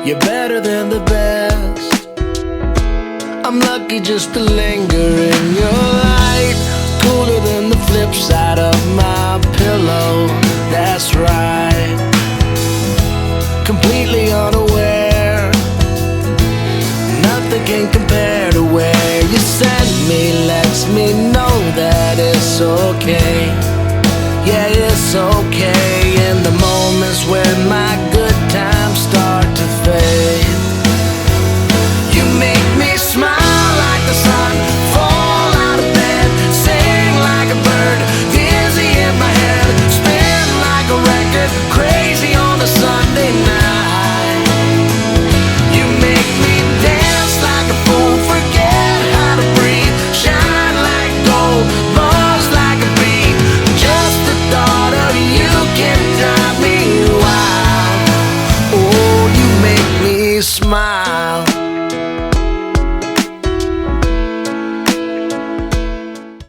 You're better than the best. I'm lucky just to linger in your light. Cooler than the flip side of my pillow. That's right. Completely unaware. Nothing can compare to where you send me. Lets me know that it's okay. Yeah, it's okay. In the moments when my good times start to fade, you make me smile like the sun, fall out of bed, sing like a bird, dizzy in my head, spin like a record, crazy on a Sunday night. You make me dance like a fool, forget how to breathe, shine like gold, buzz like a bee. Just the thought of you can drive me wild. Oh, you make me smile.